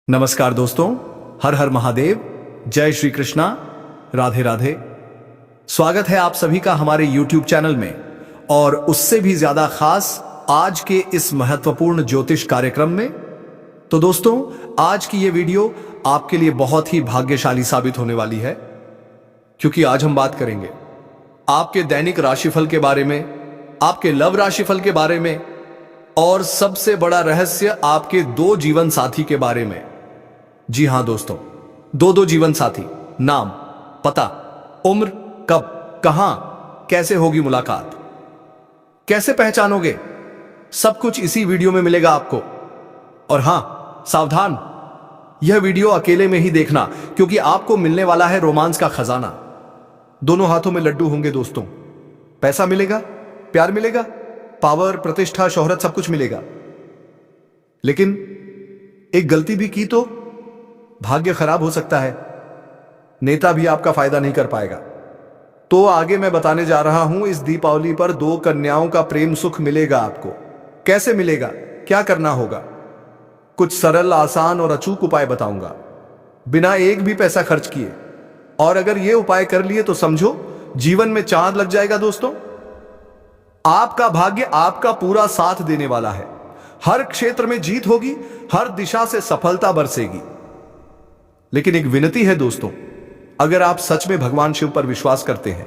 नमस्कार दोस्तों, हर हर महादेव, जय श्री कृष्णा, राधे राधे। स्वागत है आप सभी का हमारे YouTube चैनल में और उससे भी ज्यादा खास आज के इस महत्वपूर्ण ज्योतिष कार्यक्रम में। तो दोस्तों, आज की ये वीडियो आपके लिए बहुत ही भाग्यशाली साबित होने वाली है, क्योंकि आज हम बात करेंगे आपके दैनिक राशिफल के बारे में, आपके लव राशिफल के बारे में और सबसे बड़ा रहस्य आपके दो जीवन साथी के बारे में। जी हां दोस्तों, दो जीवन साथी, नाम, पता, उम्र, कब, कहां, कैसे होगी मुलाकात, कैसे पहचानोगे, सब कुछ इसी वीडियो में मिलेगा आपको। और हां, सावधान, यह वीडियो अकेले में ही देखना, क्योंकि आपको मिलने वाला है रोमांस का खजाना। दोनों हाथों में लड्डू होंगे दोस्तों। पैसा मिलेगा, प्यार मिलेगा, पावर, प्रतिष्ठा, शोहरत, सब कुछ मिलेगा। लेकिन एक गलती भी की तो भाग्य खराब हो सकता है, नेता भी आपका फायदा नहीं कर पाएगा। तो आगे मैं बताने जा रहा हूं, इस दीपावली पर दो कन्याओं का प्रेम सुख मिलेगा आपको। कैसे मिलेगा, क्या करना होगा, कुछ सरल, आसान और अचूक उपाय बताऊंगा, बिना एक भी पैसा खर्च किए। और अगर ये उपाय कर लिए तो समझो जीवन में चांद लग जाएगा दोस्तों। आपका भाग्य आपका पूरा साथ देने वाला है। हर क्षेत्र में जीत होगी, हर दिशा से सफलता बरसेगी। लेकिन एक विनती है दोस्तों, अगर आप सच में भगवान शिव पर विश्वास करते हैं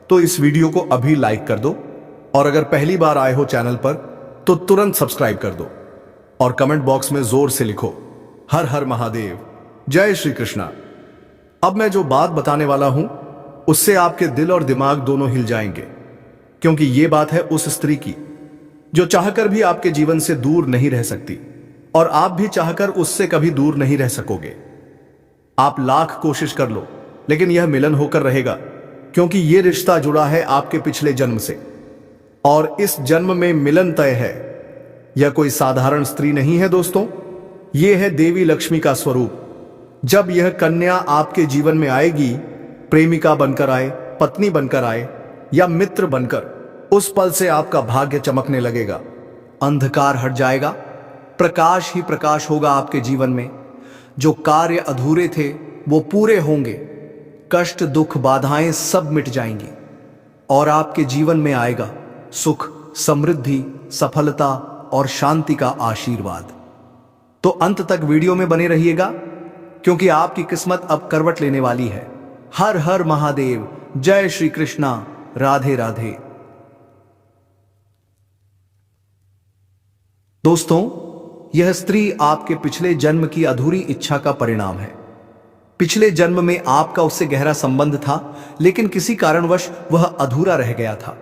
तो इस वीडियो को अभी लाइक कर दो, और अगर पहली बार आए हो चैनल पर तो तुरंत सब्सक्राइब कर दो और कमेंट बॉक्स में जोर से लिखो, हर हर महादेव, जय श्री कृष्णा। अब मैं जो बात बताने वाला हूं उससे आपके दिल और दिमाग दोनों हिल जाएंगे, क्योंकि यह बात है उस स्त्री की जो चाहकर भी आपके जीवन से दूर नहीं रह सकती, और आप भी चाहकर उससे कभी दूर नहीं रह सकोगे। आप लाख कोशिश कर लो, लेकिन यह मिलन होकर रहेगा, क्योंकि यह रिश्ता जुड़ा है आपके पिछले जन्म से, और इस जन्म में मिलन तय है। यह कोई साधारण स्त्री नहीं है दोस्तों, यह है देवी लक्ष्मी का स्वरूप। जब यह कन्या आपके जीवन में आएगी, प्रेमिका बनकर आए, पत्नी बनकर आए या मित्र बनकर, उस पल से आपका भाग्य चमकने लगेगा। अंधकार हट जाएगा, प्रकाश ही प्रकाश होगा आपके जीवन में। जो कार्य अधूरे थे वो पूरे होंगे, कष्ट, दुख, बाधाएं सब मिट जाएंगी, और आपके जीवन में आएगा सुख, समृद्धि, सफलता और शांति का आशीर्वाद। तो अंत तक वीडियो में बने रहिएगा, क्योंकि आपकी किस्मत अब करवट लेने वाली है। हर हर महादेव, जय श्री कृष्णा, राधे राधे। दोस्तों, यह स्त्री आपके पिछले जन्म की अधूरी इच्छा का परिणाम है। पिछले जन्म में आपका उससे गहरा संबंध था, लेकिन किसी कारणवश वह अधूरा रह गया था,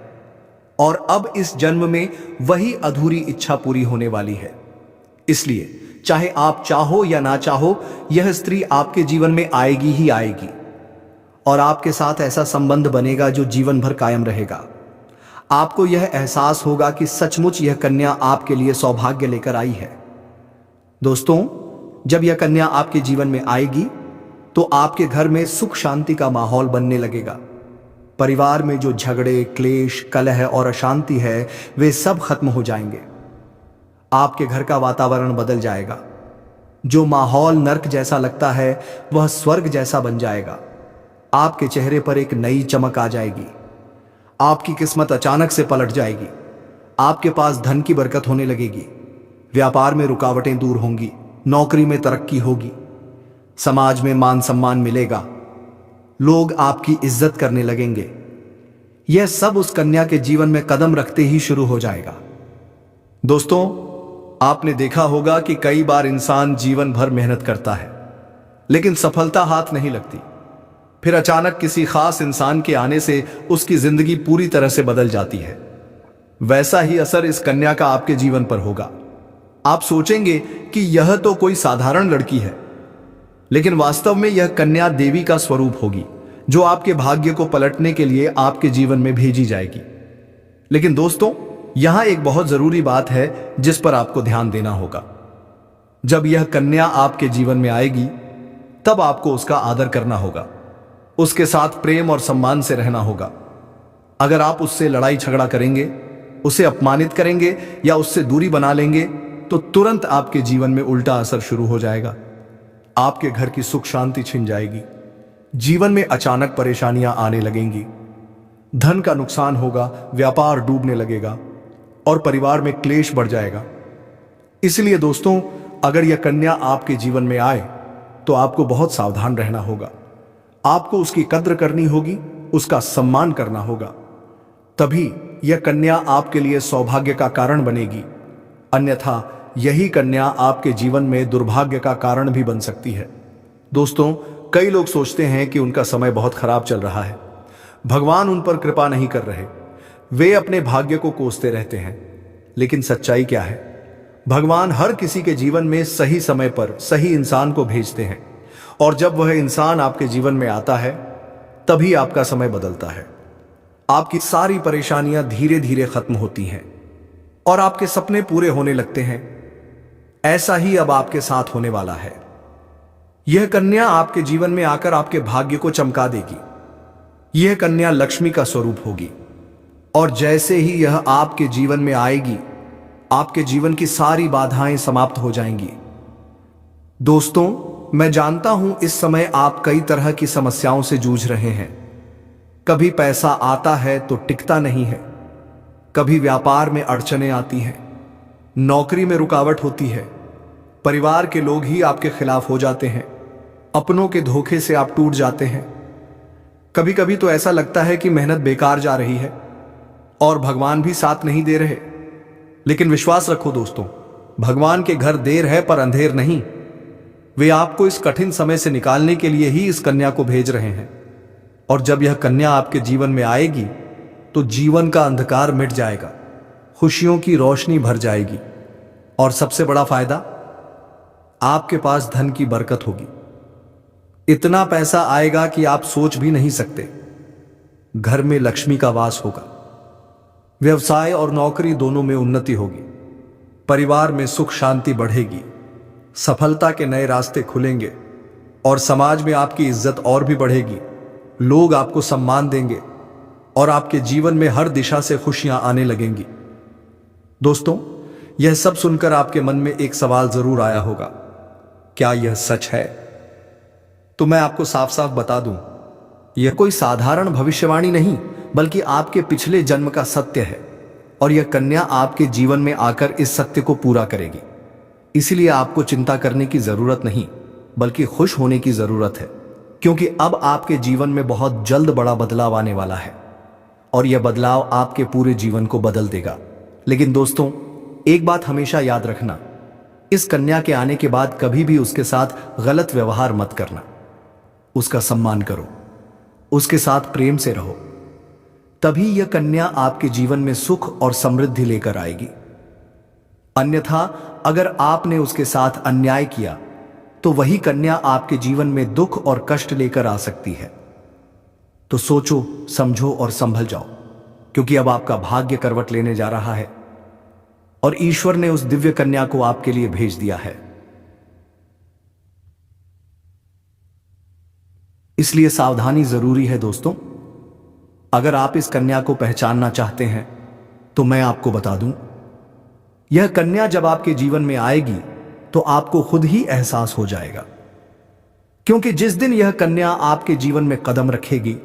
और अब इस जन्म में वही अधूरी इच्छा पूरी होने वाली है। इसलिए चाहे आप चाहो या ना चाहो, यह स्त्री आपके जीवन में आएगी ही आएगी, और आपके साथ ऐसा संबंध बनेगा जो जीवन भर कायम रहेगा। आपको यह एहसास होगा कि सचमुच यह कन्या आपके लिए सौभाग्य लेकर आई है। दोस्तों, जब यह कन्या आपके जीवन में आएगी तो आपके घर में सुख शांति का माहौल बनने लगेगा। परिवार में जो झगड़े, क्लेश, कलह और अशांति है, वे सब खत्म हो जाएंगे। आपके घर का वातावरण बदल जाएगा। जो माहौल नर्क जैसा लगता है वह स्वर्ग जैसा बन जाएगा। आपके चेहरे पर एक नई चमक आ जाएगी। आपकी किस्मत अचानक से पलट जाएगी। आपके पास धन की बरकत होने लगेगी। व्यापार में रुकावटें दूर होंगी, नौकरी में तरक्की होगी, समाज में मान सम्मान मिलेगा, लोग आपकी इज्जत करने लगेंगे। यह सब उस कन्या के जीवन में कदम रखते ही शुरू हो जाएगा। दोस्तों, आपने देखा होगा कि कई बार इंसान जीवन भर मेहनत करता है, लेकिन सफलता हाथ नहीं लगती। फिर अचानक किसी खास इंसान के आने से उसकी जिंदगी पूरी तरह से बदल जाती है। वैसा ही असर इस कन्या का आपके जीवन पर होगा। आप सोचेंगे कि यह तो कोई साधारण लड़की है, लेकिन वास्तव में यह कन्या देवी का स्वरूप होगी, जो आपके भाग्य को पलटने के लिए आपके जीवन में भेजी जाएगी। लेकिन दोस्तों, यहां एक बहुत जरूरी बात है जिस पर आपको ध्यान देना होगा। जब यह कन्या आपके जीवन में आएगी, तब आपको उसका आदर करना होगा, उसके साथ प्रेम और सम्मान से रहना होगा। अगर आप उससे लड़ाई झगड़ा करेंगे, उसे अपमानित करेंगे या उससे दूरी बना लेंगे, तो तुरंत आपके जीवन में उल्टा असर शुरू हो जाएगा। आपके घर की सुख शांति छिन जाएगी। जीवन में अचानक परेशानियां आने लगेंगी। धन का नुकसान होगा, व्यापार डूबने लगेगा और परिवार में क्लेश बढ़ जाएगा। इसलिए दोस्तों, अगर यह कन्या आपके जीवन में आए तो आपको बहुत सावधान रहना होगा। आपको उसकी कद्र करनी होगी, उसका सम्मान करना होगा। तभी यह कन्या आपके लिए सौभाग्य का कारण बनेगी। अन्यथा यही कन्या आपके जीवन में दुर्भाग्य का कारण भी बन सकती है। दोस्तों, कई लोग सोचते हैं कि उनका समय बहुत खराब चल रहा है, भगवान उन पर कृपा नहीं कर रहे। वे अपने भाग्य को कोसते रहते हैं। लेकिन सच्चाई क्या है? भगवान हर किसी के जीवन में सही समय पर सही इंसान को भेजते हैं, और जब वह इंसान आपके जीवन में आता है तभी आपका समय बदलता है। आपकी सारी परेशानियां धीरे धीरे खत्म होती हैं और आपके सपने पूरे होने लगते हैं। ऐसा ही अब आपके साथ होने वाला है। यह कन्या आपके जीवन में आकर आपके भाग्य को चमका देगी। यह कन्या लक्ष्मी का स्वरूप होगी, और जैसे ही यह आपके जीवन में आएगी, आपके जीवन की सारी बाधाएं समाप्त हो जाएंगी। दोस्तों, मैं जानता हूं इस समय आप कई तरह की समस्याओं से जूझ रहे हैं। कभी पैसा आता है तो टिकता नहीं है, कभी व्यापार में अड़चनें आती हैं, नौकरी में रुकावट होती है, परिवार के लोग ही आपके खिलाफ हो जाते हैं, अपनों के धोखे से आप टूट जाते हैं। कभी कभी तो ऐसा लगता है कि मेहनत बेकार जा रही है और भगवान भी साथ नहीं दे रहे। लेकिन विश्वास रखो दोस्तों, भगवान के घर देर है पर अंधेर नहीं। वे आपको इस कठिन समय से निकालने के लिए ही इस कन्या को भेज रहे हैं। और जब यह कन्या आपके जीवन में आएगी तो जीवन का अंधकार मिट जाएगा, खुशियों की रोशनी भर जाएगी, और सबसे बड़ा फायदा, आपके पास धन की बरकत होगी। इतना पैसा आएगा कि आप सोच भी नहीं सकते। घर में लक्ष्मी का वास होगा, व्यवसाय और नौकरी दोनों में उन्नति होगी, परिवार में सुख शांति बढ़ेगी, सफलता के नए रास्ते खुलेंगे, और समाज में आपकी इज्जत और भी बढ़ेगी। लोग आपको सम्मान देंगे और आपके जीवन में हर दिशा से खुशियां आने लगेंगी। दोस्तों, यह सब सुनकर आपके मन में एक सवाल जरूर आया होगा, क्या यह सच है? तो मैं आपको साफ साफ बता दूं, यह कोई साधारण भविष्यवाणी नहीं, बल्कि आपके पिछले जन्म का सत्य है। और यह कन्या आपके जीवन में आकर इस सत्य को पूरा करेगी। इसलिए आपको चिंता करने की जरूरत नहीं, बल्कि खुश होने की जरूरत है, क्योंकि अब आपके जीवन में बहुत जल्द बड़ा बदलाव आने वाला है, और यह बदलाव आपके पूरे जीवन को बदल देगा। लेकिन दोस्तों, एक बात हमेशा याद रखना, इस कन्या के आने के बाद कभी भी उसके साथ गलत व्यवहार मत करना। उसका सम्मान करो, उसके साथ प्रेम से रहो, तभी यह कन्या आपके जीवन में सुख और समृद्धि लेकर आएगी। अन्यथा अगर आपने उसके साथ अन्याय किया तो वही कन्या आपके जीवन में दुख और कष्ट लेकर आ सकती है। तो सोचो, समझो और संभल जाओ, क्योंकि अब आपका भाग्य करवट लेने जा रहा है और ईश्वर ने उस दिव्य कन्या को आपके लिए भेज दिया है। इसलिए सावधानी जरूरी है दोस्तों। अगर आप इस कन्या को पहचानना चाहते हैं तो मैं आपको बता दूं, यह कन्या जब आपके जीवन में आएगी तो आपको खुद ही एहसास हो जाएगा, क्योंकि जिस दिन यह कन्या आपके जीवन में कदम रखेगी,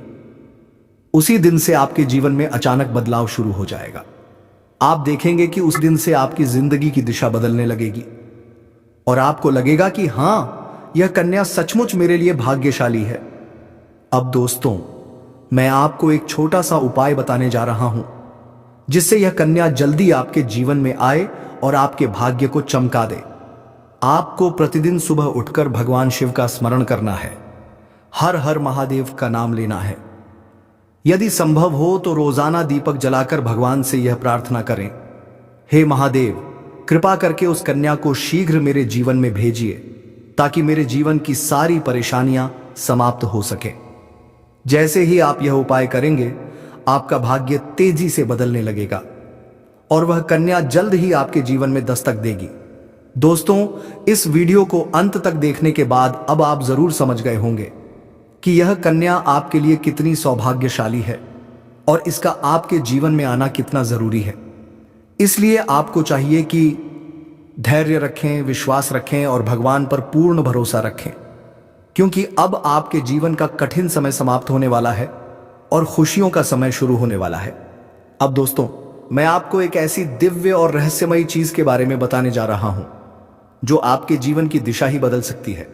उसी दिन से आपके जीवन में अचानक बदलाव शुरू हो जाएगा। आप देखेंगे कि उस दिन से आपकी जिंदगी की दिशा बदलने लगेगी और आपको लगेगा कि हां, यह कन्या सचमुच मेरे लिए भाग्यशाली है। अब दोस्तों, मैं आपको एक छोटा सा उपाय बताने जा रहा हूं, जिससे यह कन्या जल्दी आपके जीवन में आए और आपके भाग्य को चमका दे। आपको प्रतिदिन सुबह उठकर भगवान शिव का स्मरण करना है, हर हर महादेव का नाम लेना है। यदि संभव हो तो रोजाना दीपक जलाकर भगवान से यह प्रार्थना करें, हे महादेव, कृपा करके उस कन्या को शीघ्र मेरे जीवन में भेजिए, ताकि मेरे जीवन की सारी परेशानियां समाप्त हो सके। जैसे ही आप यह उपाय करेंगे, आपका भाग्य तेजी से बदलने लगेगा और वह कन्या जल्द ही आपके जीवन में दस्तक देगी। दोस्तों, इस वीडियो को अंत तक देखने के बाद अब आप जरूर समझ गए होंगे कि यह कन्या आपके लिए कितनी सौभाग्यशाली है और इसका आपके जीवन में आना कितना जरूरी है। इसलिए आपको चाहिए कि धैर्य रखें, विश्वास रखें और भगवान पर पूर्ण भरोसा रखें, क्योंकि अब आपके जीवन का कठिन समय समाप्त होने वाला है और खुशियों का समय शुरू होने वाला है। अब दोस्तों, मैं आपको एक ऐसी दिव्य और रहस्यमयी चीज के बारे में बताने जा रहा हूं जो आपके जीवन की दिशा ही बदल सकती है।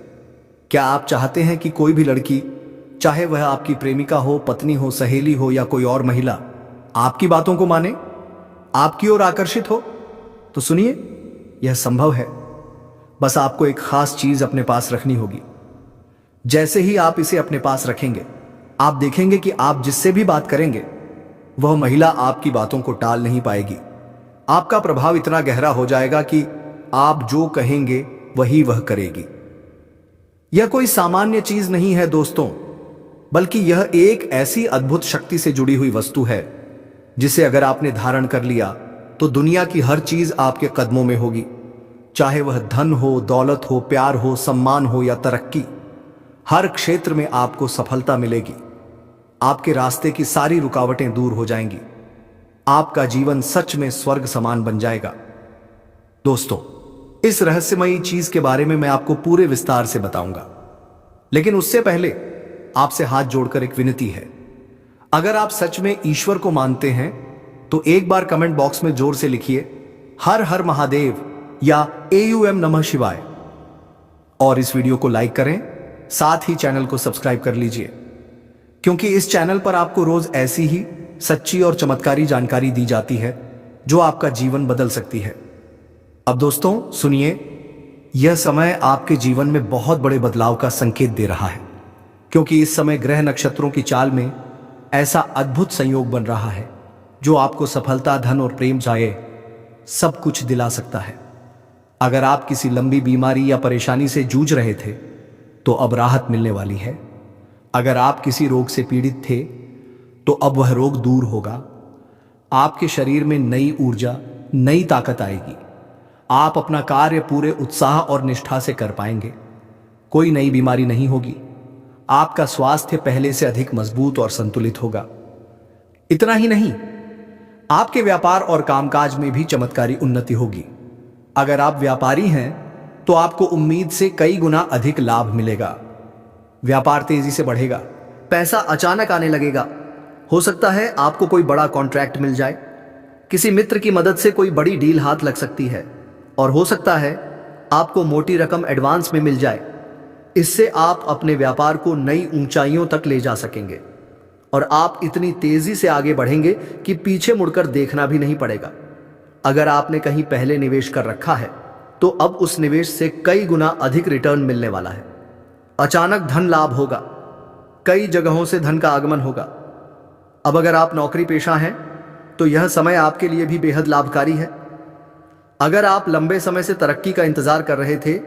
क्या आप चाहते हैं कि कोई भी लड़की, चाहे वह आपकी प्रेमिका हो, पत्नी हो, सहेली हो या कोई और महिला, आपकी बातों को माने, आपकी ओर आकर्षित हो? तो सुनिए, यह संभव है। बस आपको एक खास चीज अपने पास रखनी होगी। जैसे ही आप इसे अपने पास रखेंगे, आप देखेंगे कि आप जिससे भी बात करेंगे वह महिला आपकी बातों को टाल नहीं पाएगी। आपका प्रभाव इतना गहरा हो जाएगा कि आप जो कहेंगे वही वह करेगी। यह कोई सामान्य चीज नहीं है दोस्तों, बल्कि यह एक ऐसी अद्भुत शक्ति से जुड़ी हुई वस्तु है जिसे अगर आपने धारण कर लिया तो दुनिया की हर चीज आपके कदमों में होगी। चाहे वह धन हो, दौलत हो, प्यार हो, सम्मान हो या तरक्की, हर क्षेत्र में आपको सफलता मिलेगी। आपके रास्ते की सारी रुकावटें दूर हो जाएंगी। आपका जीवन सच में स्वर्ग समान बन जाएगा। दोस्तों, इस रहस्यमयी चीज के बारे में मैं आपको पूरे विस्तार से बताऊंगा, लेकिन उससे पहले आपसे हाथ जोड़कर एक विनती है। अगर आप सच में ईश्वर को मानते हैं तो एक बार कमेंट बॉक्स में जोर से लिखिए हर हर महादेव या AUM नमः शिवाय, और इस वीडियो को लाइक करें, साथ ही चैनल को सब्सक्राइब कर लीजिए, क्योंकि इस चैनल पर आपको रोज ऐसी ही सच्ची और चमत्कारी जानकारी दी जाती है जो आपका जीवन बदल सकती है। अब दोस्तों सुनिए, यह समय आपके जीवन में बहुत बड़े बदलाव का संकेत दे रहा है, क्योंकि इस समय ग्रह नक्षत्रों की चाल में ऐसा अद्भुत संयोग बन रहा है जो आपको सफलता, धन और प्रेम चाहे सब कुछ दिला सकता है। अगर आप किसी लंबी बीमारी या परेशानी से जूझ रहे थे तो अब राहत मिलने वाली है। अगर आप किसी रोग से पीड़ित थे तो अब वह रोग दूर होगा। आपके शरीर में नई ऊर्जा, नई ताकत आएगी। आप अपना कार्य पूरे उत्साह और निष्ठा से कर पाएंगे। कोई नई बीमारी नहीं होगी। आपका स्वास्थ्य पहले से अधिक मजबूत और संतुलित होगा। इतना ही नहीं, आपके व्यापार और कामकाज में भी चमत्कारी उन्नति होगी। अगर आप व्यापारी हैं तो आपको उम्मीद से कई गुना अधिक लाभ मिलेगा। व्यापार तेजी से बढ़ेगा, पैसा अचानक आने लगेगा। हो सकता है आपको कोई बड़ा कॉन्ट्रैक्ट मिल जाए, किसी मित्र की मदद से कोई बड़ी डील हाथ लग सकती है, और हो सकता है आपको मोटी रकम एडवांस में मिल जाए। इससे आप अपने व्यापार को नई ऊंचाइयों तक ले जा सकेंगे और आप इतनी तेजी से आगे बढ़ेंगे कि पीछे मुड़कर देखना भी नहीं पड़ेगा। अगर आपने कहीं पहले निवेश कर रखा है तो अब उस निवेश से कई गुना अधिक रिटर्न मिलने वाला है। अचानक धन लाभ होगा, कई जगहों से धन का आगमन होगा। अब अगर आप नौकरी पेशा हैं तो यह समय आपके लिए भी बेहद लाभकारी है। अगर आप लंबे समय से तरक्की का इंतजार कर रहे थे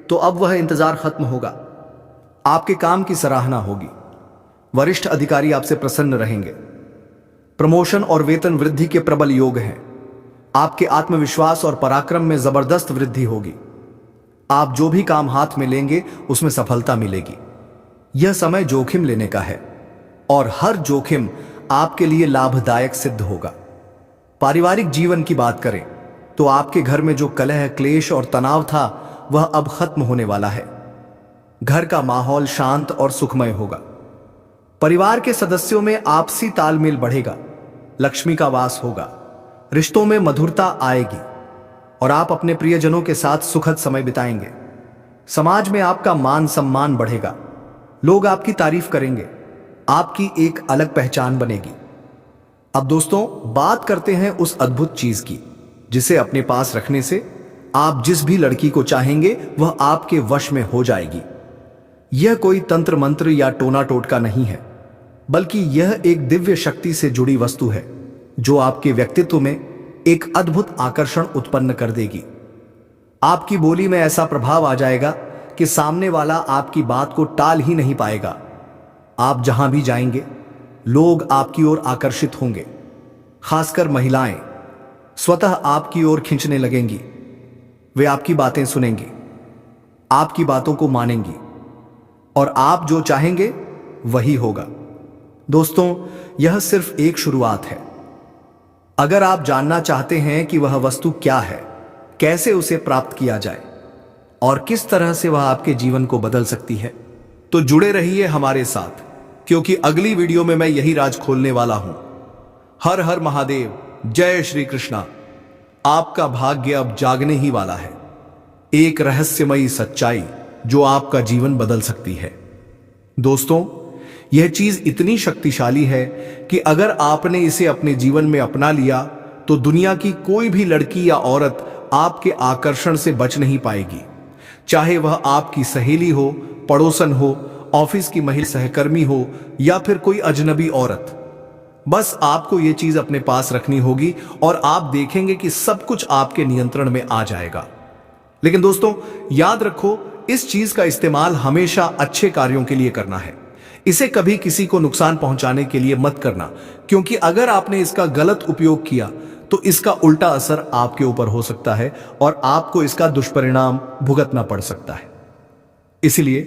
तो अब वह इंतजार खत्म होगा। आपके काम की सराहना होगी, वरिष्ठ अधिकारी आपसे प्रसन्न रहेंगे। प्रमोशन और वेतन वृद्धि के प्रबल योग हैं। आपके आत्मविश्वास और पराक्रम में जबरदस्त वृद्धि होगी। आप जो भी काम हाथ में लेंगे उसमें सफलता मिलेगी। यह समय जोखिम लेने का है और हर जोखिम आपके लिए लाभदायक सिद्ध होगा। पारिवारिक जीवन की बात करें तो आपके घर में जो कलह, क्लेश और तनाव था वह अब खत्म होने वाला है। घर का माहौल शांत और सुखमय होगा। परिवार के सदस्यों में आपसी तालमेल बढ़ेगा। लक्ष्मी का वास होगा। रिश्तों में मधुरता आएगी और आप अपने प्रियजनों के साथ सुखद समय बिताएंगे। समाज में आपका मान सम्मान बढ़ेगा। लोग आपकी तारीफ करेंगे। आपकी एक अलग पहचान बनेगी। अब दोस्तों, बात करते हैं उस अद्भुत चीज की जिसे अपने पास रखने से आप जिस भी लड़की को चाहेंगे वह आपके वश में हो जाएगी। यह कोई तंत्र मंत्र या टोना टोटका नहीं है, बल्कि यह एक दिव्य शक्ति से जुड़ी वस्तु है जो आपके व्यक्तित्व में एक अद्भुत आकर्षण उत्पन्न कर देगी। आपकी बोली में ऐसा प्रभाव आ जाएगा कि सामने वाला आपकी बात को टाल ही नहीं पाएगा। आप जहां भी जाएंगे लोग आपकी ओर आकर्षित होंगे। खासकर महिलाएं स्वतः आपकी ओर खींचने लगेंगी। वे आपकी बातें सुनेंगी, आपकी बातों को मानेंगी और आप जो चाहेंगे वही होगा। दोस्तों, यह सिर्फ एक शुरुआत है। अगर आप जानना चाहते हैं कि वह वस्तु क्या है, कैसे उसे प्राप्त किया जाए और किस तरह से वह आपके जीवन को बदल सकती है। तो जुड़े रहिए हमारे साथ, क्योंकि अगली वीडियो में मैं यही राज खोलने वाला हूं। हर हर महादेव, जय श्री कृष्णा। आपका भाग्य अब जागने ही वाला है। एक रहस्यमयी सच्चाई जो आपका जीवन बदल सकती है। दोस्तों, यह चीज इतनी शक्तिशाली है कि अगर आपने इसे अपने जीवन में अपना लिया तो दुनिया की कोई भी लड़की या औरत आपके आकर्षण से बच नहीं पाएगी। चाहे वह आपकी सहेली हो, पड़ोसन हो, ऑफिस की महिला सहकर्मी हो या फिर कोई अजनबी औरत। बस आपको यह चीज अपने पास रखनी होगी और आप देखेंगे कि सब कुछ आपके नियंत्रण में आ जाएगा। लेकिन दोस्तों, याद रखो, इस चीज का इस्तेमाल हमेशा अच्छे कार्यों के लिए करना है। इसे कभी किसी को नुकसान पहुंचाने के लिए मत करना, क्योंकि अगर आपने इसका गलत उपयोग किया तो इसका उल्टा असर आपके ऊपर हो सकता है और आपको इसका दुष्परिणाम भुगतना पड़ सकता है। इसलिए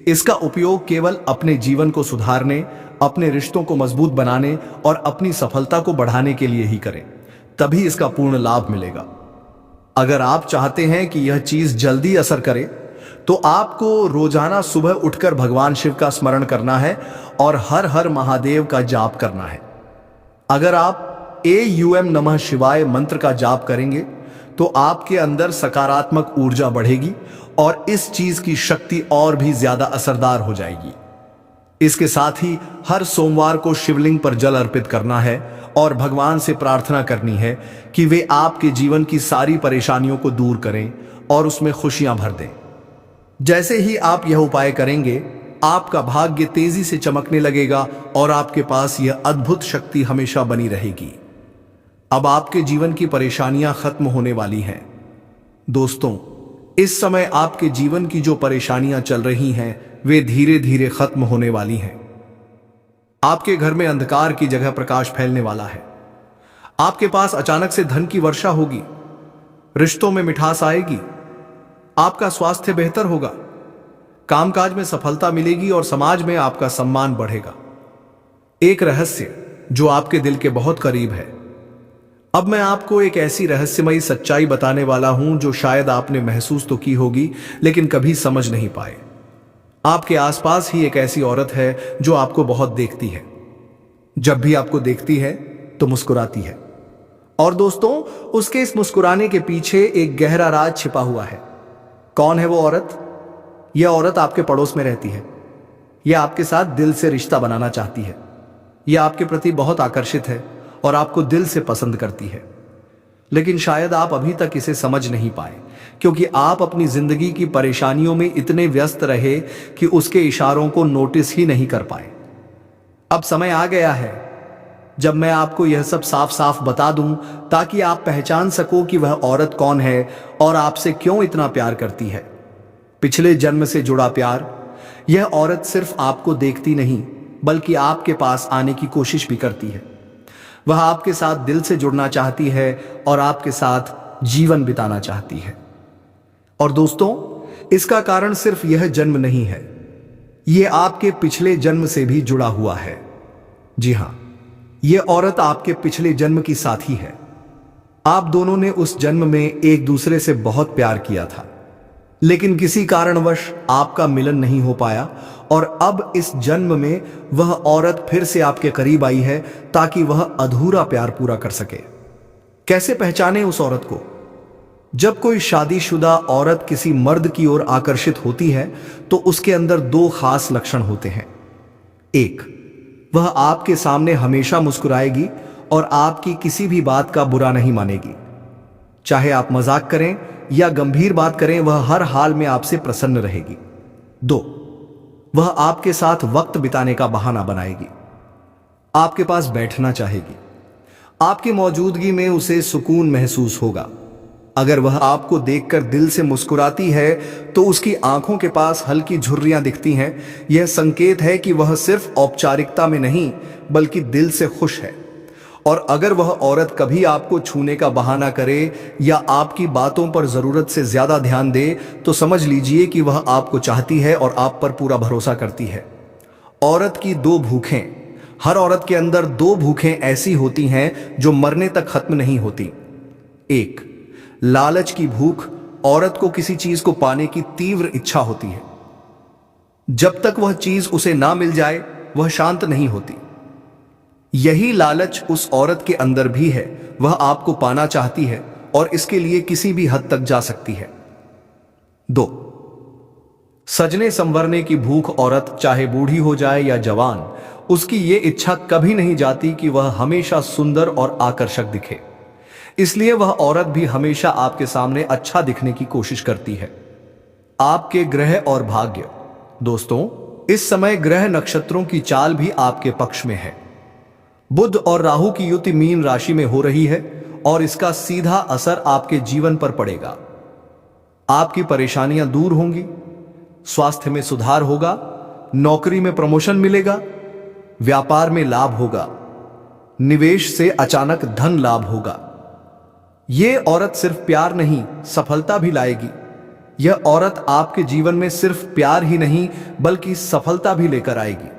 इसका उपयोग केवल अपने जीवन को सुधारने, अपने रिश्तों को मजबूत बनाने और अपनी सफलता को बढ़ाने के लिए ही करें, तभी इसका पूर्ण लाभ मिलेगा। अगर आप चाहते हैं कि यह चीज जल्दी असर करे तो आपको रोजाना सुबह उठकर भगवान शिव का स्मरण करना है और हर हर महादेव का जाप करना है। अगर आप AUM नमः शिवाय मंत्र का जाप करेंगे तो आपके अंदर सकारात्मक ऊर्जा बढ़ेगी और इस चीज की शक्ति और भी ज्यादा असरदार हो जाएगी। इसके साथ ही हर सोमवार को शिवलिंग पर जल अर्पित करना है और भगवान से प्रार्थना करनी है कि वे आपके जीवन की सारी परेशानियों को दूर करें और उसमें खुशियां भर दें। जैसे ही आप यह उपाय करेंगे, आपका भाग्य तेजी से चमकने लगेगा और आपके पास यह अद्भुत शक्ति हमेशा बनी रहेगी। अब आपके जीवन की परेशानियां खत्म होने वाली हैं। दोस्तों, इस समय आपके जीवन की जो परेशानियां चल रही हैं, वे धीरे धीरे खत्म होने वाली हैं। आपके घर में अंधकार की जगह प्रकाश फैलने वाला है। आपके पास अचानक से धन की वर्षा होगी, रिश्तों में मिठास आएगी, आपका स्वास्थ्य बेहतर होगा, कामकाज में सफलता मिलेगी और समाज में आपका सम्मान बढ़ेगा। एक रहस्य जो आपके दिल के बहुत करीब है। अब मैं आपको एक ऐसी रहस्यमयी सच्चाई बताने वाला हूं जो शायद आपने महसूस तो की होगी लेकिन कभी समझ नहीं पाए। आपके आसपास ही एक ऐसी औरत है जो आपको बहुत देखती है। जब भी आपको देखती है तो मुस्कुराती है। और दोस्तों, उसके इस मुस्कुराने के पीछे एक गहरा राज छिपा हुआ है। कौन है वो औरत? यह औरत आपके पड़ोस में रहती है। यह आपके साथ दिल से रिश्ता बनाना चाहती है। यह आपके प्रति बहुत आकर्षित है और आपको दिल से पसंद करती है। लेकिन शायद आप अभी तक इसे समझ नहीं पाए, क्योंकि आप अपनी जिंदगी की परेशानियों में इतने व्यस्त रहे कि उसके इशारों को नोटिस ही नहीं कर पाए। अब समय आ गया है जब मैं आपको यह सब साफ साफ बता दूं, ताकि आप पहचान सको कि वह औरत कौन है और आपसे क्यों इतना प्यार करती है। पिछले जन्म से जुड़ा प्यार। यह औरत सिर्फ आपको देखती नहीं, बल्कि आपके पास आने की कोशिश भी करती है। वह आपके साथ दिल से जुड़ना चाहती है और आपके साथ जीवन बिताना चाहती है। और दोस्तों, इसका कारण सिर्फ यह जन्म नहीं है, यह आपके पिछले जन्म से भी जुड़ा हुआ है। जी हां, यह औरत आपके पिछले जन्म की साथी है। आप दोनों ने उस जन्म में एक दूसरे से बहुत प्यार किया था, लेकिन किसी कारणवश आपका मिलन नहीं हो पाया और अब इस जन्म में वह औरत फिर से आपके करीब आई है ताकि वह अधूरा प्यार पूरा कर सके। कैसे पहचाने उस औरत को? जब कोई शादीशुदा औरत किसी मर्द की ओर आकर्षित होती है तो उसके अंदर दो खास लक्षण होते हैं। एक, वह आपके सामने हमेशा मुस्कुराएगी और आपकी किसी भी बात का बुरा नहीं मानेगी। चाहे आप मजाक करें या गंभीर बात करें, वह हर हाल में आपसे प्रसन्न रहेगी। दो, वह आपके साथ वक्त बिताने का बहाना बनाएगी, आपके पास बैठना चाहेगी। आपकी मौजूदगी में उसे सुकून महसूस होगा। अगर वह आपको देखकर दिल से मुस्कुराती है तो उसकी आंखों के पास हल्की झुर्रियां दिखती हैं। यह संकेत है कि वह सिर्फ औपचारिकता में नहीं बल्कि दिल से खुश है। और अगर वह औरत कभी आपको छूने का बहाना करे या आपकी बातों पर जरूरत से ज्यादा ध्यान दे तो समझ लीजिए कि वह आपको चाहती है और आप पर पूरा भरोसा करती है। औरत की दो भूखें। हर औरत के अंदर दो भूखें ऐसी होती हैं जो मरने तक खत्म नहीं होती। एक, लालच की भूख औरत को किसी चीज को पाने की तीव्र इच्छा होती है। जब तक वह चीज उसे ना मिल जाए वह शांत नहीं होती। यही लालच उस औरत के अंदर भी है, वह आपको पाना चाहती है और इसके लिए किसी भी हद तक जा सकती है। 2, सजने संवरने की भूख औरत चाहे बूढ़ी हो जाए या जवान, उसकी ये इच्छा कभी नहीं जाती कि वह हमेशा सुंदर और आकर्षक दिखे। इसलिए वह औरत भी हमेशा आपके सामने अच्छा दिखने की कोशिश करती है। आपके ग्रह और भाग्य। दोस्तों, इस समय ग्रह नक्षत्रों की चाल भी आपके पक्ष में है। बुध और राहु की युति मीन राशि में हो रही है और इसका सीधा असर आपके जीवन पर पड़ेगा। आपकी परेशानियां दूर होंगी, स्वास्थ्य में सुधार होगा, नौकरी में प्रमोशन मिलेगा, व्यापार में लाभ होगा, निवेश से अचानक धन लाभ होगा। यह औरत सिर्फ प्यार नहीं, सफलता भी लाएगी। यह औरत आपके जीवन में सिर्फ प्यार ही नहीं बल्कि सफलता भी लेकर आएगी।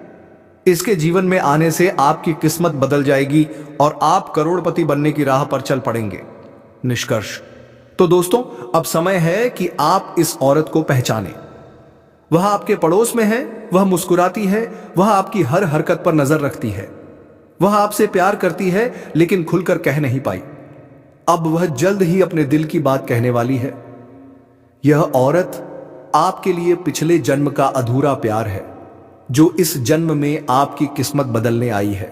इसके जीवन में आने से आपकी किस्मत बदल जाएगी और आप करोड़पति बनने की राह पर चल पड़ेंगे। निष्कर्ष। तो दोस्तों, अब समय है कि आप इस औरत को पहचानें। वह आपके पड़ोस में है, वह मुस्कुराती है, वह आपकी हर हरकत पर नजर रखती है, वह आपसे प्यार करती है लेकिन खुलकर कह नहीं पाई। अब वह जल्द ही अपने दिल की बात कहने वाली है। यह औरत आपके लिए पिछले जन्म का अधूरा प्यार है जो इस जन्म में आपकी किस्मत बदलने आई है।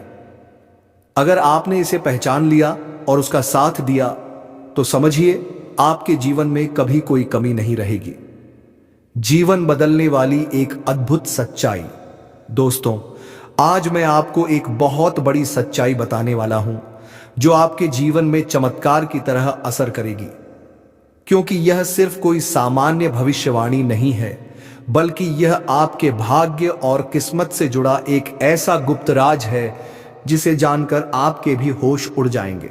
अगर आपने इसे पहचान लिया और उसका साथ दिया तो समझिए आपके जीवन में कभी कोई कमी नहीं रहेगी। जीवन बदलने वाली एक अद्भुत सच्चाई। दोस्तों, आज मैं आपको एक बहुत बड़ी सच्चाई बताने वाला हूं जो आपके जीवन में चमत्कार की तरह असर करेगी, क्योंकि यह सिर्फ कोई सामान्य भविष्यवाणी नहीं है बल्कि यह आपके भाग्य और किस्मत से जुड़ा एक ऐसा गुप्त राज है जिसे जानकर आपके भी होश उड़ जाएंगे।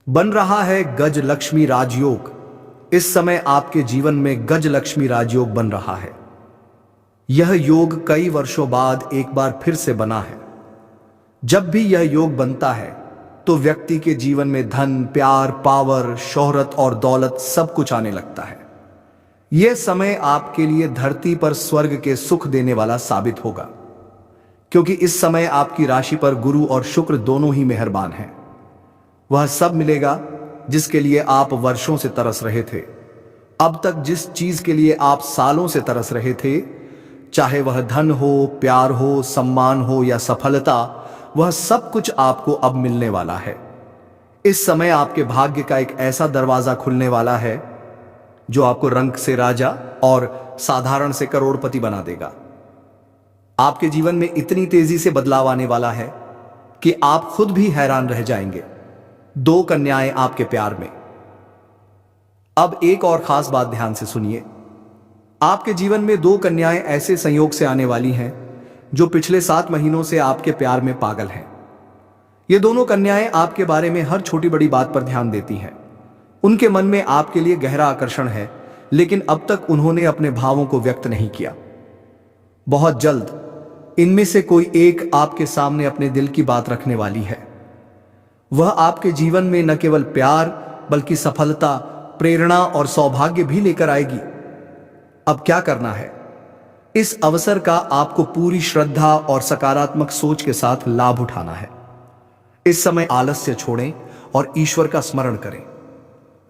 बन रहा है गज लक्ष्मी राजयोग। इस समय आपके जीवन में गज लक्ष्मी राजयोग बन रहा है। यह योग कई वर्षों बाद एक बार फिर से बना है। जब भी यह योग बनता है तो व्यक्ति के जीवन में धन, प्यार, पावर, शोहरत और दौलत सब कुछ आने लगता है। यह समय आपके लिए धरती पर स्वर्ग के सुख देने वाला साबित होगा, क्योंकि इस समय आपकी राशि पर गुरु और शुक्र दोनों ही मेहरबान हैं। वह सब मिलेगा जिसके लिए आप वर्षों से तरस रहे थे। अब तक जिस चीज के लिए आप सालों से तरस रहे थे, चाहे वह धन हो, प्यार हो, सम्मान हो या सफलता, वह सब कुछ आपको अब मिलने वाला है। इस समय आपके भाग्य का एक ऐसा दरवाजा खुलने वाला है जो आपको रंग से राजा और साधारण से करोड़पति बना देगा। आपके जीवन में इतनी तेजी से बदलाव आने वाला है कि आप खुद भी हैरान रह जाएंगे। 2 कन्याएं आपके प्यार में। अब एक और खास बात ध्यान से सुनिए। आपके जीवन में 2 कन्याएं ऐसे संयोग से आने वाली हैं जो पिछले 7 महीनों से आपके प्यार में पागल हैं। ये दोनों कन्याएं आपके बारे में हर छोटी बड़ी बात पर ध्यान देती हैं। उनके मन में आपके लिए गहरा आकर्षण है, लेकिन अब तक उन्होंने अपने भावों को व्यक्त नहीं किया। बहुत जल्द इनमें से कोई एक आपके सामने अपने दिल की बात रखने वाली है। वह आपके जीवन में न केवल प्यार बल्कि सफलता, प्रेरणा और सौभाग्य भी लेकर आएगी। अब क्या करना है? इस अवसर का आपको पूरी श्रद्धा और सकारात्मक सोच के साथ लाभ उठाना है। इस समय आलस्य छोड़ें और ईश्वर का स्मरण करें।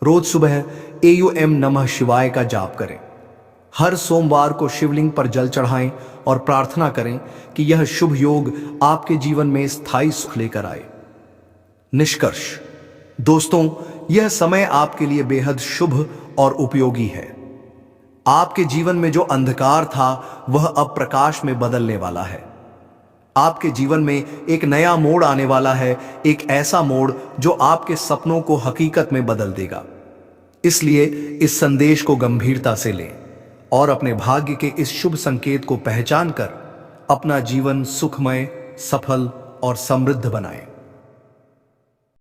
रोज सुबह AUM नमः शिवाय का जाप करें। हर सोमवार को शिवलिंग पर जल चढ़ाएं और प्रार्थना करें कि यह शुभ योग आपके जीवन में स्थायी सुख लेकर आए। निष्कर्ष। दोस्तों, यह समय आपके लिए बेहद शुभ और उपयोगी है। आपके जीवन में जो अंधकार था वह अब प्रकाश में बदलने वाला है। आपके जीवन में एक नया मोड़ आने वाला है, एक ऐसा मोड़ जो आपके सपनों को हकीकत में बदल देगा। इसलिए इस संदेश को गंभीरता से लें और अपने भाग्य के इस शुभ संकेत को पहचान कर अपना जीवन सुखमय, सफल और समृद्ध बनाएं।